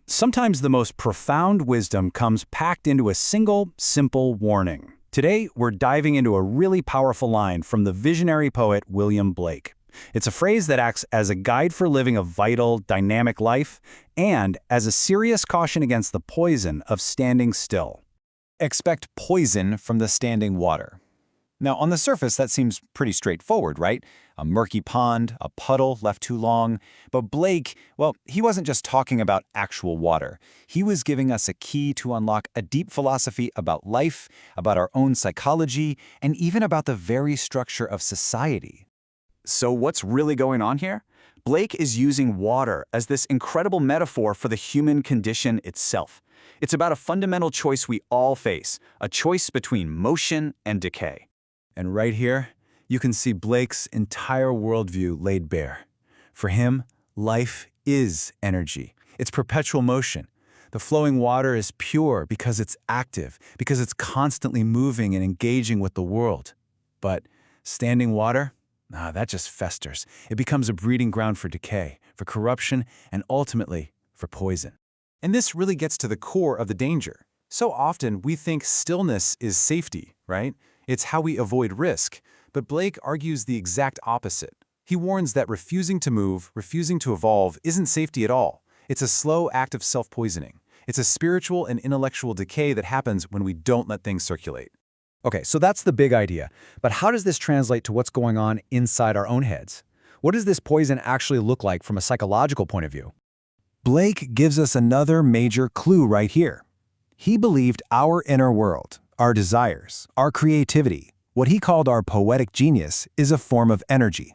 Sometimes the most profound wisdom comes packed into a single, simple warning. Today, we're diving into a really powerful line from the visionary poet William Blake. It's a phrase that acts as a guide for living a vital, dynamic life and as a serious caution against the poison of standing still. Expect poison from the standing water. Now, on the surface, that seems pretty straightforward, right? A murky pond, a puddle left too long. But Blake, well, he wasn't just talking about actual water. He was giving us a key to unlock a deep philosophy about life, about our own psychology, and even about the very structure of society. So what's really going on here? Blake is using water as this incredible metaphor for the human condition itself. It's about a fundamental choice we all face, a choice between motion and decay. And right here, you can see Blake's entire worldview laid bare. For him, life is energy. It's perpetual motion. The flowing water is pure because it's active, because it's constantly moving and engaging with the world. But standing water? That just festers. It becomes a breeding ground for decay, for corruption, and ultimately, for poison. And this really gets to the core of the danger. So often, we think stillness is safety, right? It's how we avoid risk. But Blake argues the exact opposite. He warns that refusing to move, refusing to evolve, isn't safety at all. It's a slow act of self-poisoning. It's a spiritual and intellectual decay that happens when we don't let things circulate. Okay, so that's the big idea. But how does this translate to what's going on inside our own heads? What does this poison actually look like from a psychological point of view? Blake gives us another major clue right here. He believed our inner world, our desires, our creativity, what he called our poetic genius, is a form of energy.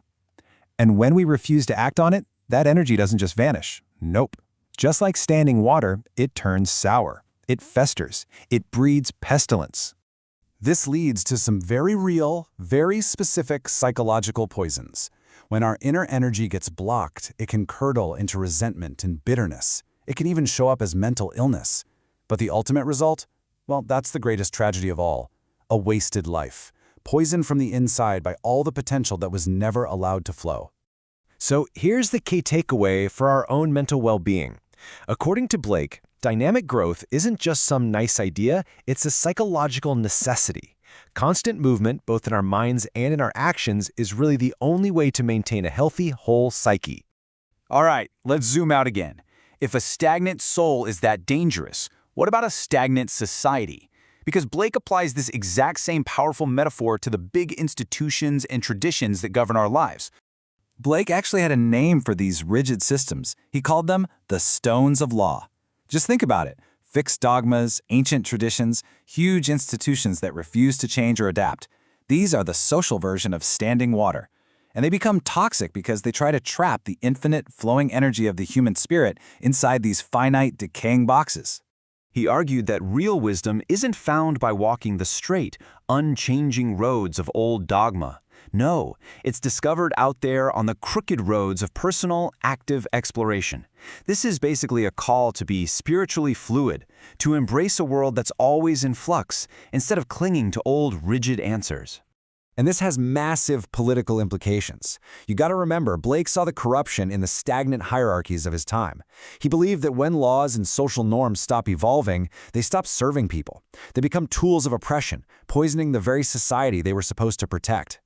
And when we refuse to act on it, that energy doesn't just vanish. Nope. Just like standing water, it turns sour. It festers. It breeds pestilence. This leads to some very real, very specific psychological poisons. When our inner energy gets blocked, it can curdle into resentment and bitterness. It can even show up as mental illness. But the ultimate result? Well, that's the greatest tragedy of all. A wasted life. Poisoned from the inside by all the potential that was never allowed to flow. So here's the key takeaway for our own mental well-being. According to Blake, dynamic growth isn't just some nice idea, it's a psychological necessity. Constant movement, both in our minds and in our actions, is really the only way to maintain a healthy, whole psyche. All right, let's zoom out again. If a stagnant soul is that dangerous, what about a stagnant society? Because Blake applies this exact same powerful metaphor to the big institutions and traditions that govern our lives. Blake actually had a name for these rigid systems. He called them the stones of law. Just think about it. Fixed dogmas, ancient traditions, huge institutions that refuse to change or adapt. These are the social version of standing water. And they become toxic because they try to trap the infinite flowing energy of the human spirit inside these finite, decaying boxes. He argued that real wisdom isn't found by walking the straight, unchanging roads of old dogma. No, it's discovered out there on the crooked roads of personal, active exploration. This is basically a call to be spiritually fluid, to embrace a world that's always in flux, instead of clinging to old, rigid answers. And this has massive political implications. You gotta remember, Blake saw the corruption in the stagnant hierarchies of his time. He believed that when laws and social norms stop evolving, they stop serving people. They become tools of oppression, poisoning the very society they were supposed to protect.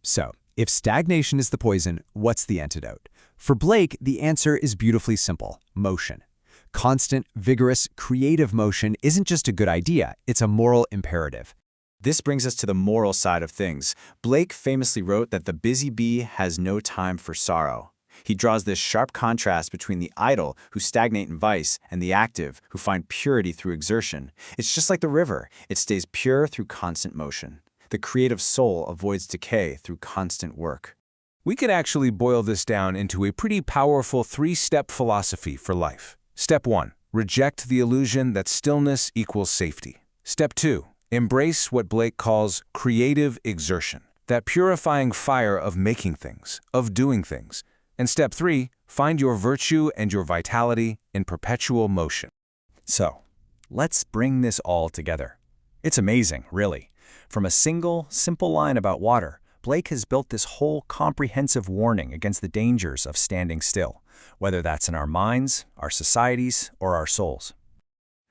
So, if stagnation is the poison, what's the antidote? For Blake, the answer is beautifully simple: motion. Constant, vigorous, creative motion isn't just a good idea, it's a moral imperative. This brings us to the moral side of things. Blake famously wrote that the busy bee has no time for sorrow. He draws this sharp contrast between the idle, who stagnate in vice, and the active, who find purity through exertion. It's just like the river. It stays pure through constant motion. The creative soul avoids decay through constant work. We could actually boil this down into a pretty powerful three-step philosophy for life. Step 1. Reject the illusion that stillness equals safety. Step 2. Embrace what Blake calls creative exertion, that purifying fire of making things, of doing things. And step 3, find your virtue and your vitality in perpetual motion. So, let's bring this all together. It's amazing, really. From a single, simple line about water, Blake has built this whole comprehensive warning against the dangers of standing still, whether that's in our minds, our societies, or our souls.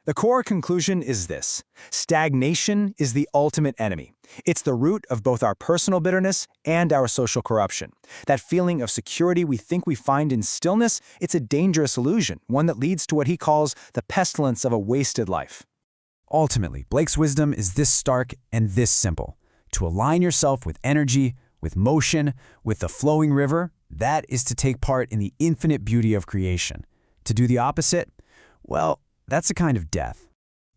The core conclusion is this: stagnation is the ultimate enemy. It's the root of both our personal bitterness and our social corruption. That feeling of security we think we find in stillness, it's a dangerous illusion, one that leads to what he calls the pestilence of a wasted life. Ultimately, Blake's wisdom is this stark and this simple. To align yourself with energy, with motion, with the flowing river, that is to take part in the infinite beauty of creation. To do the opposite, well, that's a kind of death.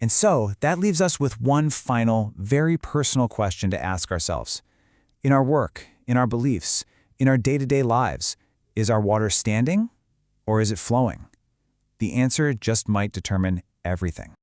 And so, that leaves us with one final, very personal question to ask ourselves. In our work, in our beliefs, in our day-to-day lives, is our water standing or is it flowing? The answer just might determine everything.